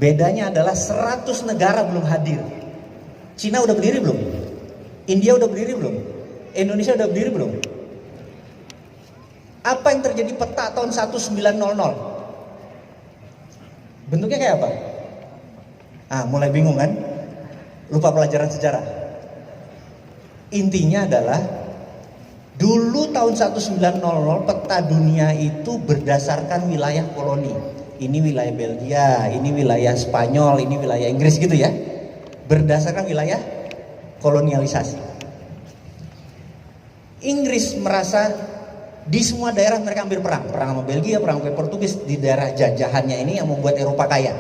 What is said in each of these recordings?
Bedanya adalah 100 negara belum hadir. Cina udah berdiri belum? India udah berdiri belum? Indonesia udah berdiri belum? Apa yang terjadi peta tahun 1900? Bentuknya kayak apa? Mulai bingung kan? Lupa pelajaran sejarah. Intinya adalah dulu tahun 1900 peta dunia itu berdasarkan wilayah koloni. Ini wilayah Belgia, ini wilayah Spanyol, ini wilayah Inggris gitu ya. Berdasarkan wilayah kolonialisasi. Inggris merasa di semua daerah mereka ambil perang sama Belgia, perang sama Portugis di daerah jajahannya ini yang membuat Eropa kaya.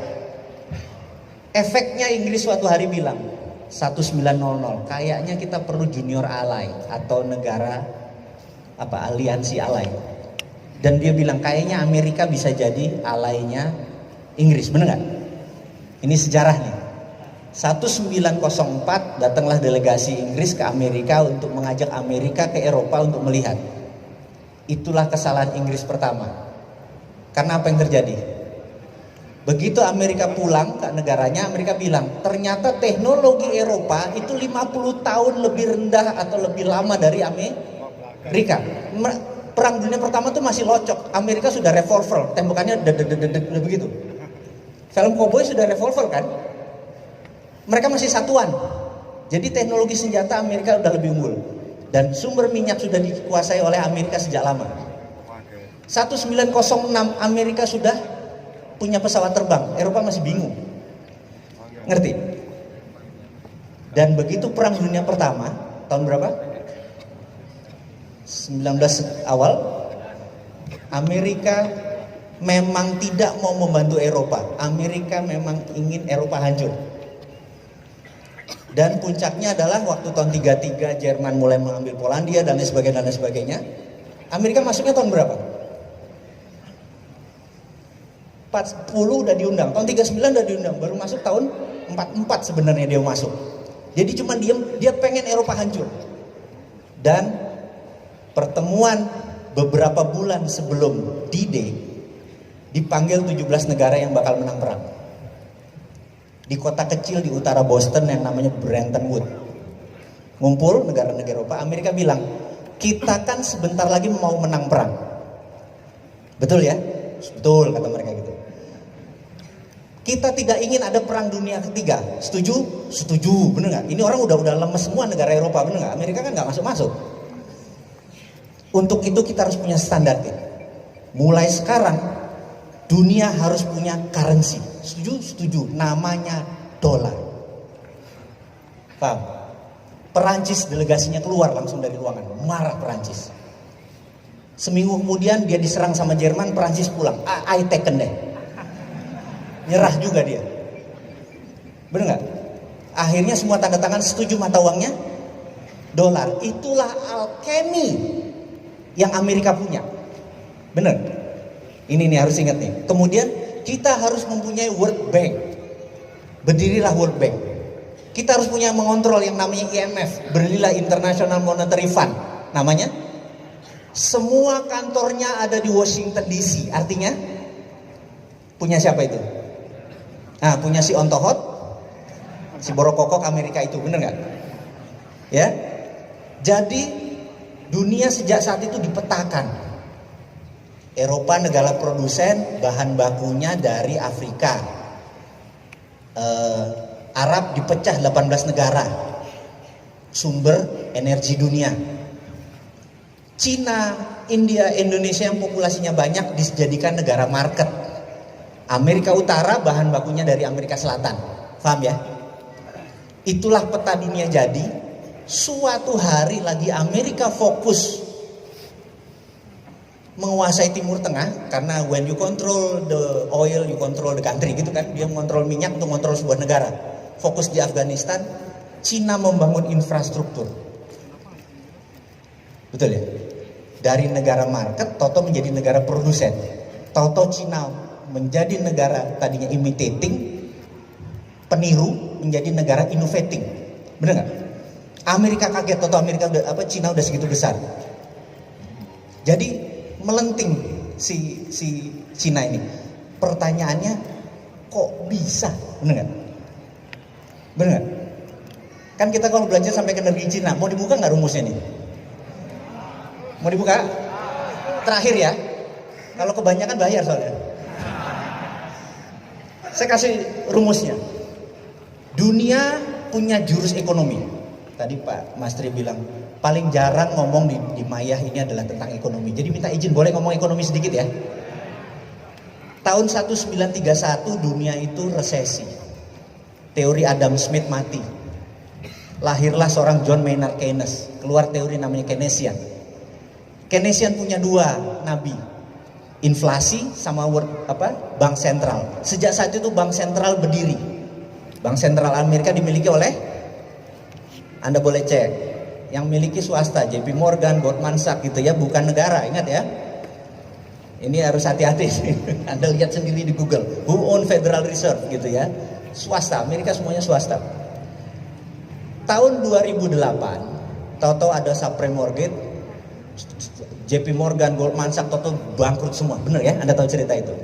Efeknya Inggris suatu hari bilang 1900 kayaknya kita perlu junior ally atau negara aliansi ally. Dan dia bilang kayaknya Amerika bisa jadi alainya Inggris, bener nggak? Ini sejarahnya. 1904 datanglah delegasi Inggris ke Amerika untuk mengajak Amerika ke Eropa untuk melihat. Itulah kesalahan Inggris pertama. Karena apa yang terjadi? Begitu Amerika pulang ke negaranya, Amerika bilang ternyata teknologi Eropa itu 50 tahun lebih rendah atau lebih lama dari Amerika. Perang dunia pertama tuh masih locok. Amerika sudah revolver, tembakannya udah begitu. Film koboi sudah revolver kan? Mereka masih satuan. Jadi teknologi senjata Amerika udah lebih unggul. Dan sumber minyak sudah dikuasai oleh Amerika sejak lama. 1906 Amerika sudah punya pesawat terbang. Eropa masih bingung. Ngerti? Dan begitu perang dunia pertama, tahun berapa? 19 awal, Amerika memang tidak mau membantu Eropa. Amerika memang ingin Eropa hancur. Dan puncaknya adalah waktu tahun 33 Jerman mulai mengambil Polandia dan lain sebagainya. Amerika masuknya tahun berapa? 40 udah diundang, tahun 39 udah diundang, baru masuk tahun 44 sebenarnya dia masuk. Jadi cuma dia pengen Eropa hancur. Dan pertemuan beberapa bulan sebelum D-Day dipanggil 17 negara yang bakal menang perang. Di kota kecil di utara Boston yang namanya Bretton Woods. Ngumpul negara-negara Eropa, Amerika bilang, kita kan sebentar lagi mau menang perang. Betul ya? Betul kata mereka gitu. Kita tidak ingin ada perang dunia ketiga. Setuju? Setuju, bener nggak? Ini orang udah lemes semua negara Eropa, bener nggak? Amerika kan nggak masuk. Untuk itu kita harus punya standar. Mulai sekarang dunia harus punya currency. Setuju? Setuju. Namanya dolar. Paham? Perancis delegasinya keluar langsung dari ruangan. Marah Perancis. Seminggu kemudian dia diserang sama Jerman, Perancis pulang. I taken deh. Nyerah juga dia. Bener nggak? Akhirnya semua tanda tangan setuju mata uangnya dolar. Itulah alkemi yang Amerika punya. Bener? Ini nih harus ingat nih. Kemudian kita harus mempunyai World Bank. Berdirilah World Bank. Kita harus punya mengontrol yang namanya IMF. Berdirilah International Monetary Fund. Namanya. Semua kantornya ada di Washington DC. Artinya punya siapa itu? Punya si Ontohot, si Borokokok Amerika itu. Bener nggak? Ya. Jadi dunia sejak saat itu dipetakan. Eropa negara produsen, bahan bakunya dari Afrika. Arab dipecah 18 negara. Sumber energi dunia. Cina, India, Indonesia yang populasinya banyak dijadikan negara market. Amerika Utara bahan bakunya dari Amerika Selatan. Paham ya? Itulah peta dunia jadi. Suatu hari lagi Amerika fokus menguasai Timur Tengah, karena when you control the oil, you control the country gitu kan. Dia mengontrol minyak untuk mengontrol sebuah negara. Fokus di Afghanistan, Cina membangun infrastruktur. Betul ya? Dari negara market, toto menjadi negara produsen. Toto Cina menjadi negara tadinya imitating, peniru, menjadi negara innovating. Bener nggak? Amerika kaget, toto Amerika Cina udah segitu besar. Jadi melenting si Cina ini. Pertanyaannya, Kok bisa? Bener nggak? Bener nggak? Kan kita kalau belajar sampai ke negeri Cina, mau dibuka nggak rumusnya nih? Mau dibuka? Terakhir ya. Kalau kebanyakan bayar soalnya. Saya kasih rumusnya. Dunia punya jurus ekonomi. Tadi Pak Mastri bilang paling jarang ngomong di Mayah ini adalah tentang ekonomi. Jadi minta izin boleh ngomong ekonomi sedikit ya. Tahun 1931 dunia itu resesi. Teori Adam Smith mati. Lahirlah seorang John Maynard Keynes. Keluar teori namanya Keynesian. Keynesian punya dua nabi. Inflasi sama bank sentral. Sejak saat itu bank sentral berdiri. Bank sentral Amerika dimiliki oleh, Anda boleh cek, yang miliki swasta, JP Morgan, Goldman Sachs gitu ya, bukan negara, ingat ya. Ini harus hati-hati. Anda lihat sendiri di Google, who own Federal Reserve gitu ya. Swasta, Amerika semuanya swasta. Tahun 2008, tahu-tahu ada subprime mortgage, JP Morgan, Goldman Sachs, tahu-tahu bangkrut semua. Bener ya, Anda tahu cerita itu.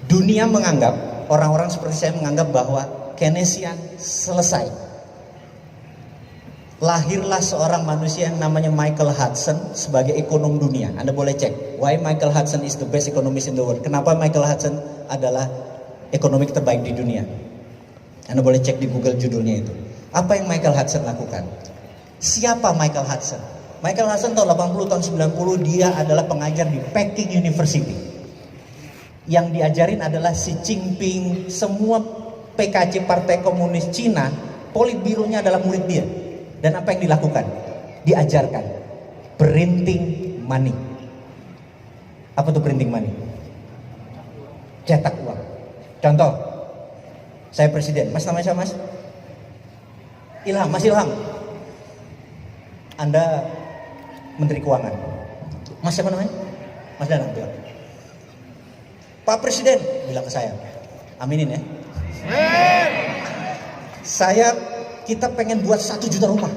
Dunia menganggap, orang-orang seperti saya menganggap bahwa Keynesian selesai. Lahirlah seorang manusia yang namanya Michael Hudson sebagai ekonom dunia. Anda boleh cek, why Michael Hudson is the best economist in the world. Kenapa Michael Hudson adalah ekonomi terbaik di dunia. Anda boleh cek di Google judulnya itu. Apa yang Michael Hudson lakukan? Siapa Michael Hudson? Michael Hudson tahun 80, tahun 90 dia adalah pengajar di Peking University. Yang diajarin adalah Xi Jinping, semua PKC Partai Komunis Cina, politbironya adalah murid dia. Dan apa yang dilakukan? Diajarkan printing money. Apa tuh printing money? Cetak uang. Contoh, saya presiden. Mas namanya siapa mas? Ilham, Mas Ilham. Anda Menteri Keuangan. Mas siapa namanya? Mas Danang bilang. Pak Presiden bilang ke saya, aminin ya. Kita pengen buat 1 juta rumah.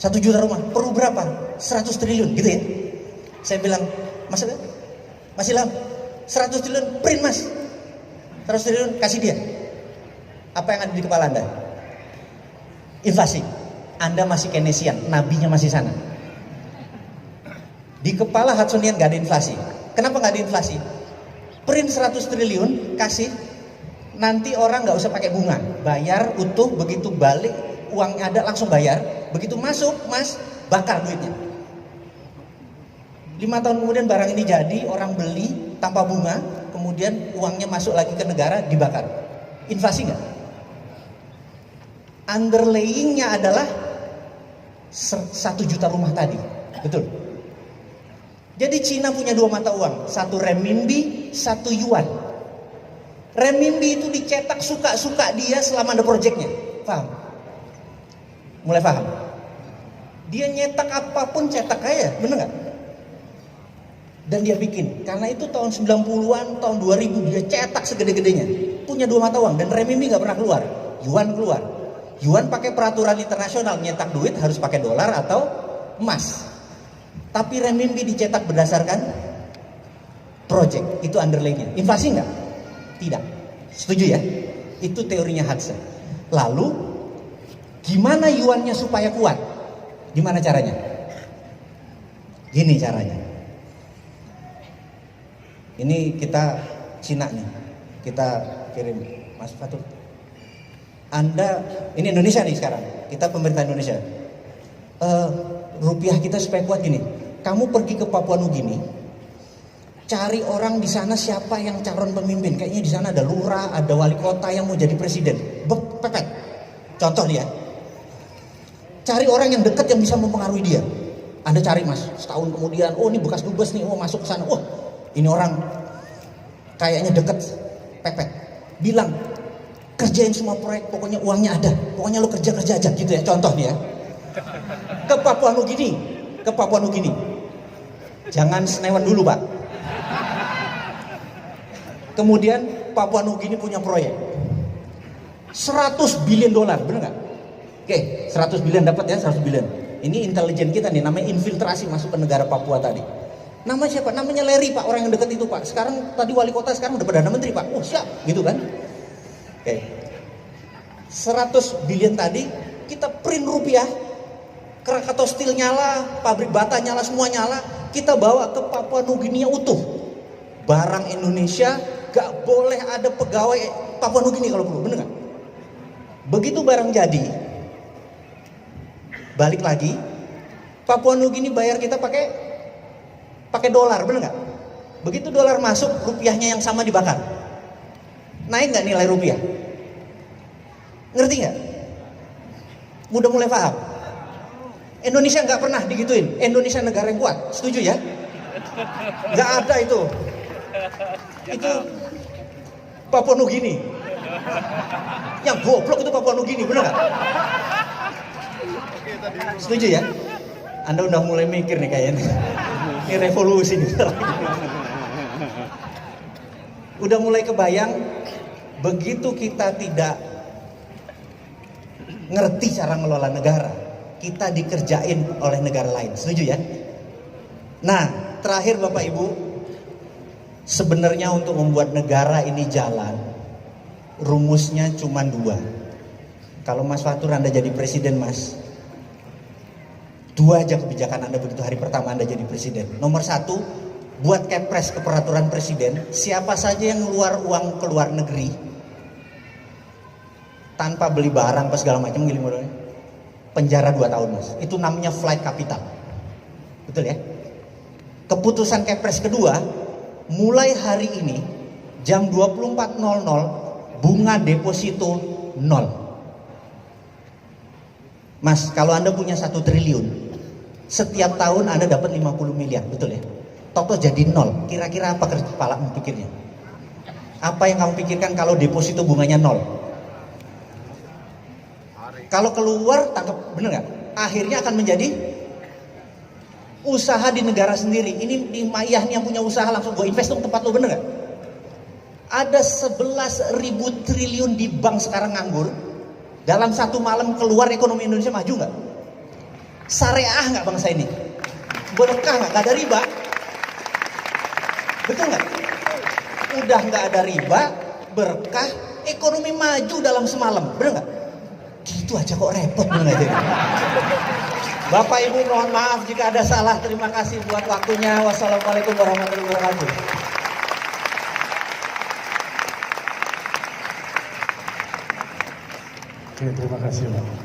1 juta rumah, perlu berapa? 100 triliun gitu ya. Saya bilang, Mas Ilham, 100 triliun print mas. 100 triliun kasih dia. Apa yang ada di kepala Anda? Inflasi. Anda masih Keynesian, nabinya masih sana. Di kepala Hudsonian gak ada inflasi. Kenapa gak ada inflasi? Print 100 triliun, kasih. Nanti orang gak usah pakai bunga. Bayar utuh, begitu balik, uangnya ada langsung bayar. Begitu masuk, mas, bakar duitnya. 5 tahun kemudian barang ini jadi, orang beli tanpa bunga. Kemudian uangnya masuk lagi ke negara, dibakar. Inflasi gak? Underlayingnya adalah 1 juta rumah tadi. Betul. Jadi Cina punya 2 mata uang, 1 renminbi, 1 yuan. Renminbi itu dicetak suka-suka dia selama ada proyeknya. Paham? Mulai paham? Dia nyetak apapun cetak aja, bener gak? Dan dia bikin, karena itu tahun 90-an, tahun 2000 dia cetak segede-gedenya. Punya 2 mata uang dan renminbi gak pernah keluar. Yuan keluar. Yuan pakai peraturan internasional, nyetak duit harus pakai dolar atau emas. Tapi renminbi dicetak berdasarkan project, itu underlaynya. Inflasi enggak? Tidak. Setuju ya? Itu teorinya Hudson. Lalu gimana yuannya supaya kuat? Gimana caranya? Gini caranya. Ini kita Cina nih. Kita kirim Mas Fatul. Anda, ini Indonesia nih sekarang. Kita pemerintah Indonesia. Rupiah kita supaya kuat gini. Kamu pergi ke Papua Nugini, cari orang di sana siapa yang calon pemimpin. Kayaknya di sana ada lurah, ada wali kota yang mau jadi presiden. Pepet. Contoh dia. Cari orang yang dekat yang bisa mempengaruhi dia. Anda cari mas, setahun kemudian, oh ini bekas dubes nih, oh masuk ke sana, oh ini orang kayaknya deket, pepet. Bilang, kerjain semua proyek, pokoknya uangnya ada, pokoknya lo kerja aja gitu ya. Contoh dia. Ke Papua Nugini. Jangan senewan dulu pak. Kemudian Papua Nugini punya proyek 100 billion dolar, bener gak? Oke, 100 billion dapat ya, 100 billion. Ini intelijen kita nih, namanya infiltrasi masuk ke negara Papua tadi. Nama siapa? Namanya Larry Pak, orang yang dekat itu Pak. Sekarang tadi wali kota, sekarang udah Perdana Menteri Pak. Oh siap, gitu kan? Oke. 100 billion tadi kita print rupiah, Krakatau Steel nyala, pabrik bata nyala, semua nyala. Kita bawa ke Papua Nugini utuh. Barang Indonesia gak boleh ada pegawai Papua Nugini kalau perlu, bener gak? Begitu barang jadi, balik lagi, Papua Nugini bayar kita pakai dolar, bener nggak? Begitu dolar masuk, rupiahnya yang sama dibakar. Naik nggak nilai rupiah? Ngerti nggak? Udah mulai paham? Indonesia nggak pernah digituin. Indonesia negara yang kuat, setuju ya? Nggak ada itu. Itu Papua Nugini. Yang goblok itu Papua Nugini, bener nggak? Setuju ya? Anda udah mulai mikir nih kayaknya. Ini revolusi nih. Udah mulai kebayang, begitu kita tidak ngerti cara ngelola negara, kita dikerjain oleh negara lain. Setuju ya? Nah, terakhir Bapak Ibu, sebenarnya untuk membuat negara ini jalan, rumusnya cuma 2. Kalau Mas Fatur Anda jadi presiden Mas, 2 aja kebijakan Anda begitu hari pertama Anda jadi presiden. Nomor 1, buat kepres ke peraturan presiden, siapa saja yang ngeluar uang ke luar negeri tanpa beli barang apa segala macam, penjara 2 tahun Mas. Itu namanya flight capital. Betul ya? Keputusan kepres kedua, mulai hari ini jam 24.00 bunga deposito 0. Mas, kalau Anda punya 1 triliun, setiap tahun Anda dapat 50 miliar, betul ya? Toto jadi 0. Kira-kira apa kepala pikirnya? Apa yang kamu pikirkan kalau deposito bunganya 0? Kalau keluar, tangkap, bener nggak? Akhirnya akan menjadi usaha di negara sendiri. Ini di Mayah nih yang punya usaha, langsung gue invest dong tempat lo, bener nggak? Ada 11.000 triliun di bank sekarang nganggur. Dalam 1 malam keluar, ekonomi Indonesia maju nggak? Syariah nggak bangsa ini? Berkah nggak? Nggak ada riba? Betul nggak? Udah nggak ada riba, berkah, ekonomi maju dalam semalam, bener nggak? Gitu aja kok repot, bener nggak jadi? Bapak Ibu mohon maaf jika ada salah. Terima kasih buat waktunya. Wassalamualaikum warahmatullahi wabarakatuh. Oke, terima kasih Pak.